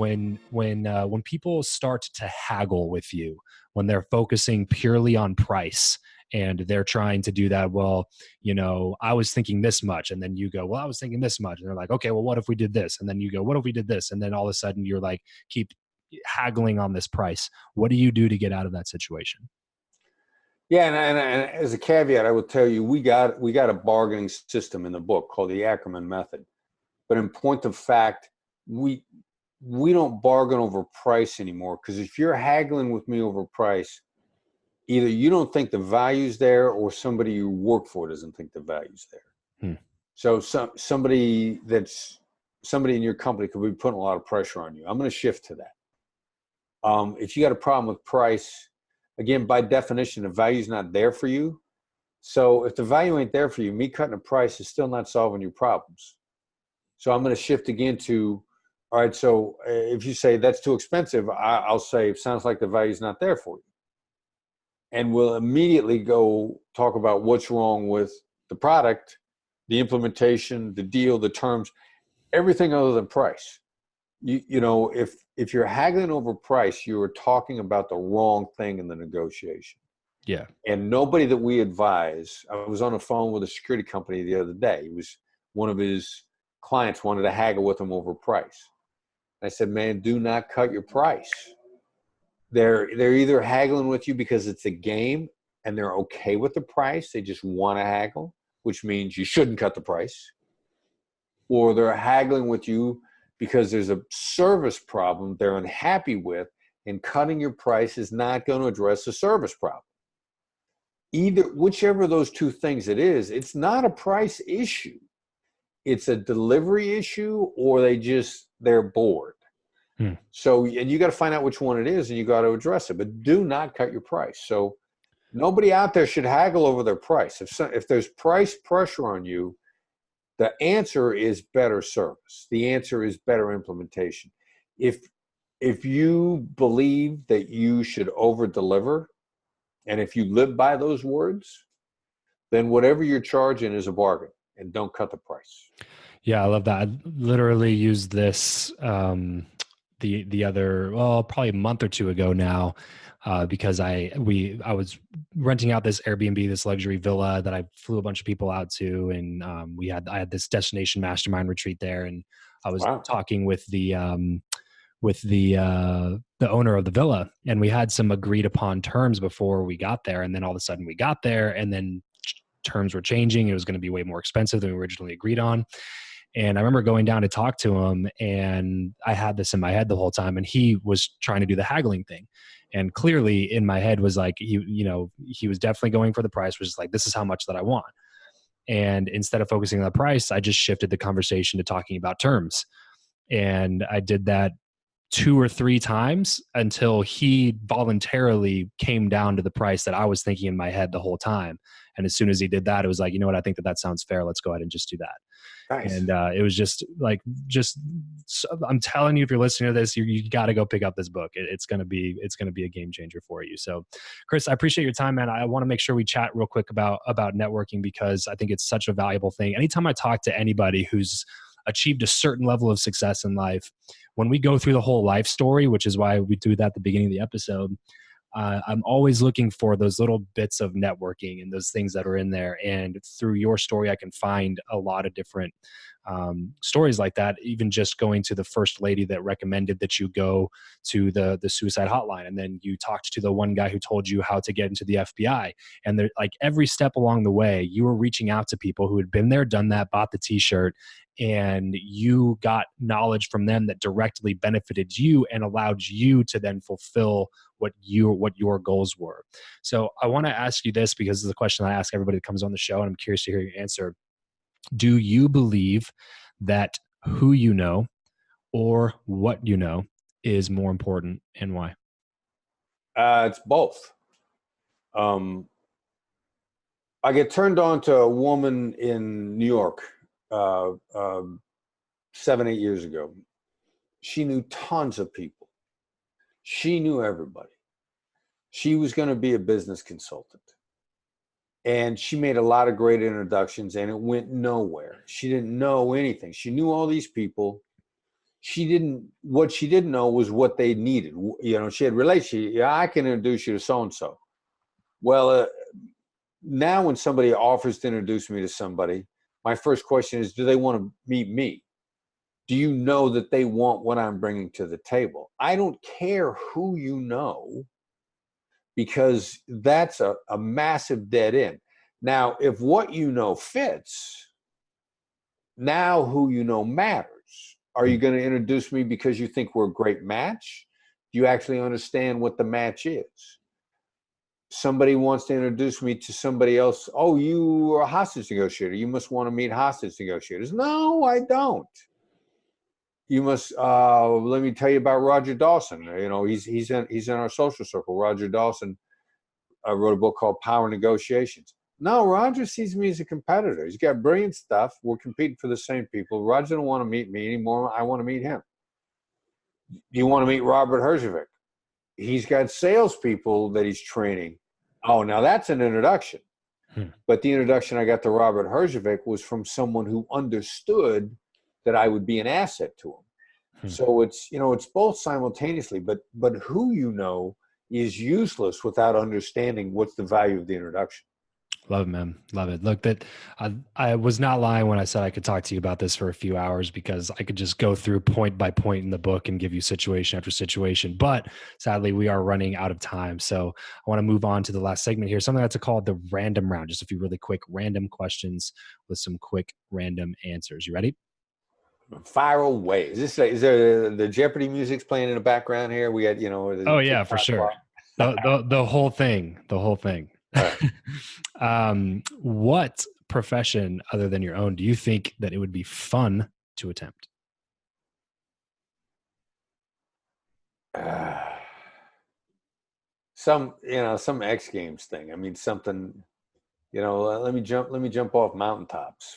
when people start to haggle with you, when they're focusing purely on price and they're trying to do that, well, I was thinking this much, and then you go, well, I was thinking this much, and they're like, okay, well, what if we did this? And then you go, what if we did this? And then all of a sudden you're like, keep haggling on this price. What do you do to get out of that situation? Yeah, and as a caveat, I will tell you, we got a bargaining system in the book called the Ackerman method. But in point of fact, we don't bargain over price anymore, because if you're haggling with me over price, either you don't think the value's there, or somebody you work for doesn't think the value's there. So somebody in your company could be putting a lot of pressure on you. I'm going to shift to that. If you got a problem with price, again, by definition, the value's not there for you. So if the value ain't there for you, me cutting a price is still not solving your problems. So I'm going to shift again to, all right, so if you say that's too expensive, I'll say, it sounds like the value's not there for you. And we'll immediately go talk about what's wrong with the product, the implementation, the deal, the terms, everything other than price. If you're haggling over price, you are talking about the wrong thing in the negotiation. Yeah. And nobody that we advise, I was on the phone with a security company the other day. It was one of his clients wanted to haggle with him over price. I said, man, do not cut your price. They're either haggling with you because it's a game and they're okay with the price. They just want to haggle, which means you shouldn't cut the price. Or they're haggling with you because there's a service problem they're unhappy with, and cutting your price is not going to address the service problem. Whichever of those two things it is, it's not a price issue. It's a delivery issue, or they're bored. So, and you got to find out which one it is, and you got to address it, but do not cut your price. So nobody out there should haggle over their price. If there's price pressure on you, the answer is better service. The answer is better implementation. If you believe that you should over deliver, and if you live by those words, then whatever you're charging is a bargain, and don't cut the price. Yeah, I love that. I literally used this the other, probably a month or two ago now, because I was renting out this Airbnb, this luxury villa that I flew a bunch of people out to, and I had this destination mastermind retreat there, and I was talking with the owner of the villa, and we had some agreed upon terms before we got there, and then all of a sudden we got there, and then terms were changing. It was going to be way more expensive than we originally agreed on. And I remember going down to talk to him, and I had this in my head the whole time, and he was trying to do the haggling thing. And clearly in my head was like, he was definitely going for the price, which is like, this is how much that I want. And instead of focusing on the price, I just shifted the conversation to talking about terms. And I did that 2 or 3 times until he voluntarily came down to the price that I was thinking in my head the whole time. And as soon as he did that, it was like, you know what? I think that sounds fair. Let's go ahead and just do that. Nice. And it was I'm telling you, if you're listening to this, you got to go pick up this book. It's going to be a game changer for you. So Chris, I appreciate your time, man. I want to make sure we chat real quick about networking, because I think it's such a valuable thing. Anytime I talk to anybody who's achieved a certain level of success in life, when we go through the whole life story, which is why we do that at the beginning of the episode, I'm always looking for those little bits of networking and those things that are in there. And through your story, I can find a lot of different stories like that. Even just going to the first lady that recommended that you go to the suicide hotline, and then you talked to the one guy who told you how to get into the FBI. And there, like, every step along the way, you were reaching out to people who had been there, done that, bought the t-shirt, and you got knowledge from them that directly benefited you and allowed you to then fulfill what your goals were. So I want to ask you this, because it's a question I ask everybody that comes on the show, and I'm curious to hear your answer. Do you believe that who you know or what you know is more important, and why? It's both. I get turned on to a woman in New York 7-8 years ago. She knew tons of people. She knew everybody. She was going to be a business consultant. And she made a lot of great introductions, and it went nowhere. She didn't know anything. She knew all these people. what she didn't know was what they needed. She had relationship. Yeah, I can introduce you to so-and-so. Well, now when somebody offers to introduce me to somebody, my first question is, do they want to meet me? Do you know that they want what I'm bringing to the table? I don't care who you know, because that's a massive dead end. Now, if what you know fits, now who you know matters. Are you going to introduce me because you think we're a great match? Do you actually understand what the match is? Somebody wants to introduce me to somebody else. Oh, you are a hostage negotiator. You must want to meet hostage negotiators. No, I don't. You must let me tell you about Roger Dawson. He's in our social circle. Roger Dawson wrote a book called Power Negotiations. No, Roger sees me as a competitor. He's got brilliant stuff. We're competing for the same people. Roger don't want to meet me anymore. I want to meet him. You want to meet Robert Herjavec? He's got salespeople that he's training. Oh, now that's an introduction. But the introduction I got to Robert Herjavec was from someone who understood that I would be an asset to him. So it's both simultaneously, but who you know is useless without understanding what's the value of the introduction. Love it, man. Love it. Look, that I was not lying when I said I could talk to you about this for a few hours, because I could just go through point by point in the book and give you situation after situation. But sadly, we are running out of time. So I want to move on to the last segment here, something that's called the random round. Just a few really quick random questions with some quick random answers. You ready? Fire away. Is there the Jeopardy music's playing in the background here? We had, Oh yeah, for sure. The whole thing. The whole thing. Right. What profession other than your own do you think that it would be fun to attempt? Some X Games thing. I mean, something, let me jump off mountaintops,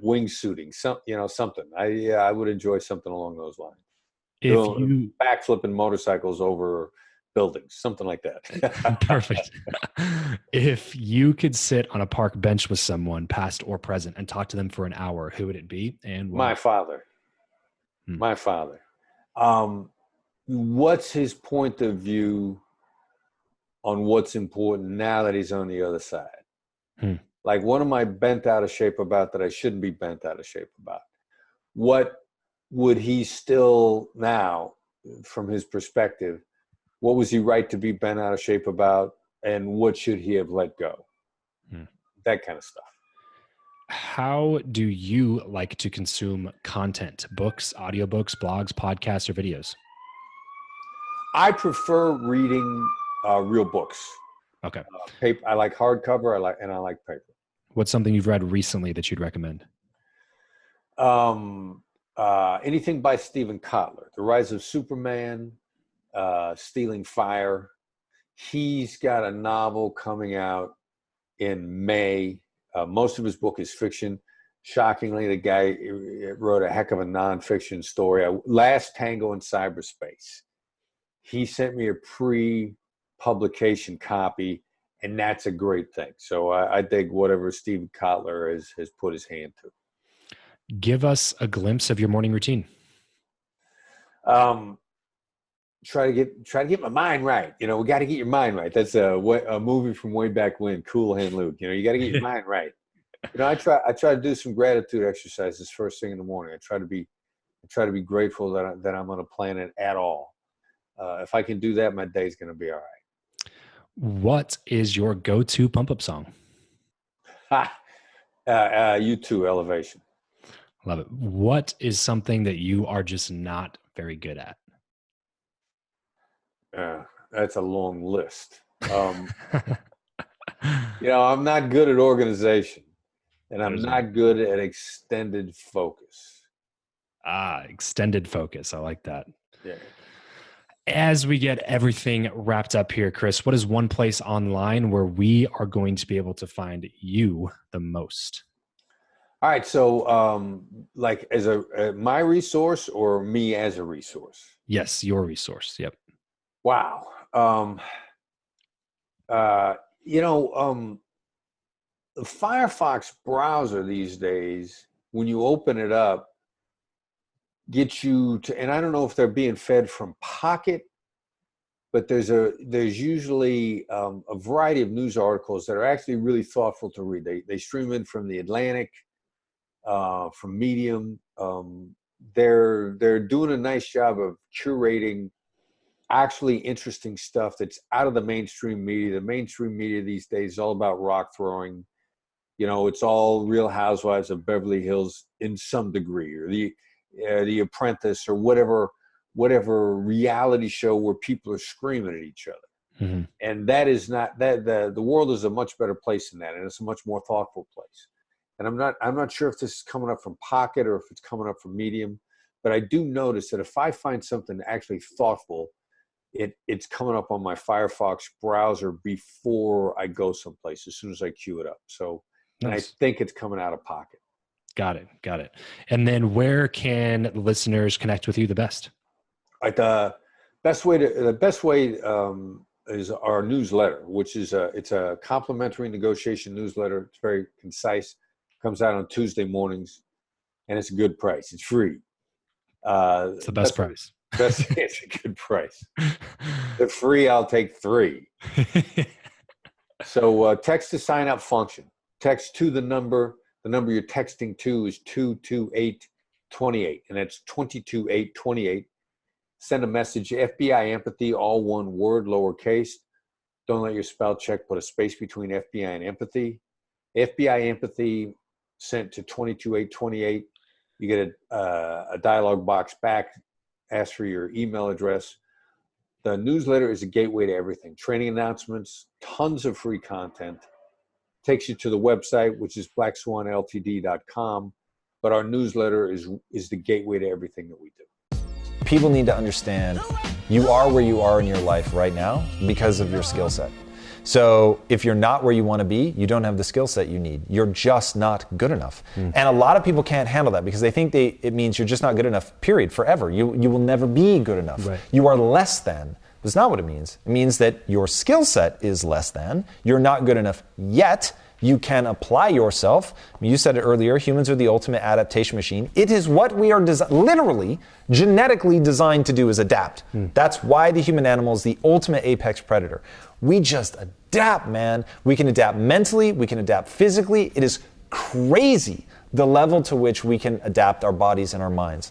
wingsuiting, something. I would enjoy something along those lines. If you backflipping motorcycles over buildings, something like that. Perfect. If you could sit on a park bench with someone, past or present, and talk to them for an hour, who would it be and why? My father. My father. What's his point of view on what's important now that he's on the other side? Like, what am I bent out of shape about that I shouldn't be bent out of shape about? What would he still now, from his perspective, what was he right to be bent out of shape about, and what should he have let go? That kind of stuff. How do you like to consume content? Books, audiobooks, blogs, podcasts, or videos? I prefer reading real books. Okay. Paper. I like hardcover. I like paper. What's something you've read recently that you'd recommend? Anything by Stephen Kotler. The Rise of Superman, Stealing Fire. He's got a novel coming out in May. Most of his book is fiction. Shockingly, the guy wrote a heck of a nonfiction story. Last Tango in Cyberspace. He sent me a pre-publication copy, and that's a great thing. So I dig whatever Stephen Kotler has put his hand to. Give us a glimpse of your morning routine. Try to get my mind right. We got to get your mind right. That's a movie from way back when, Cool Hand Luke. You got to get your mind right. I try to do some gratitude exercises first thing in the morning. I try to be grateful that I'm on a planet at all. If I can do that, my day's going to be all right. What is your go-to pump-up song? U2, Elevation. Love it. What is something that you are just not very good at? That's a long list. I'm not good at organization, and I'm not good at extended focus. Extended focus. I like that. Yeah. As we get everything wrapped up here, Chris, what is one place online where we are going to be able to find you the most? All right. So, like as my resource or me as a resource? Yes, your resource. Yep. Wow. The Firefox browser these days, when you open it up, get you to, and I don't know if they're being fed from Pocket, but there's usually a variety of news articles that are actually really thoughtful to read. They stream in from The Atlantic, from Medium. They're doing a nice job of curating actually interesting stuff that's out of the mainstream media. The mainstream media these days is all about rock throwing. It's all Real Housewives of Beverly Hills in some degree, or the Apprentice, or whatever reality show where people are screaming at each other. Mm-hmm. And that is not that. The world is a much better place than that, and it's a much more thoughtful place. And I'm not sure if this is coming up from Pocket or if it's coming up from Medium, but I do notice that if I find something actually thoughtful, it's coming up on my Firefox browser before I go someplace, as soon as I queue it up. So, nice. And I think it's coming out of Pocket. Got it. And then where can listeners connect with you the best? The best way is our newsletter, which is it's a complimentary negotiation newsletter. It's very concise. Comes out on Tuesday mornings, and it's a good price. It's free. It's the best price. It's a good price. The free, I'll take 3. So text to sign up function. Text to the number. The number you're texting to is 22828, and that's 22828. Send a message, FBI empathy, all one word, lowercase. Don't let your spell check put a space between FBI and empathy. FBI empathy sent to 22828. You get a dialog box back. Ask for your email address. The newsletter is a gateway to everything. Training announcements, tons of free content. Takes you to the website, which is blackswanltd.com. But our newsletter is the gateway to everything that we do. People need to understand you are where you are in your life right now because of your skill set. So if you're not where you want to be, you don't have the skill set you need. You're just not good enough. And a lot of people can't handle that because they think it means you're just not good enough, period, forever. You will never be good enough. Right. You are less than. That's not what it means. It means that your skill set is less than. You're not good enough yet. You can apply yourself. You said it earlier, humans are the ultimate adaptation machine. It is what we are literally, genetically designed to do, is adapt. That's why the human animal is the ultimate apex predator. We just adapt, man. We can adapt mentally, we can adapt physically. It is crazy the level to which we can adapt our bodies and our minds.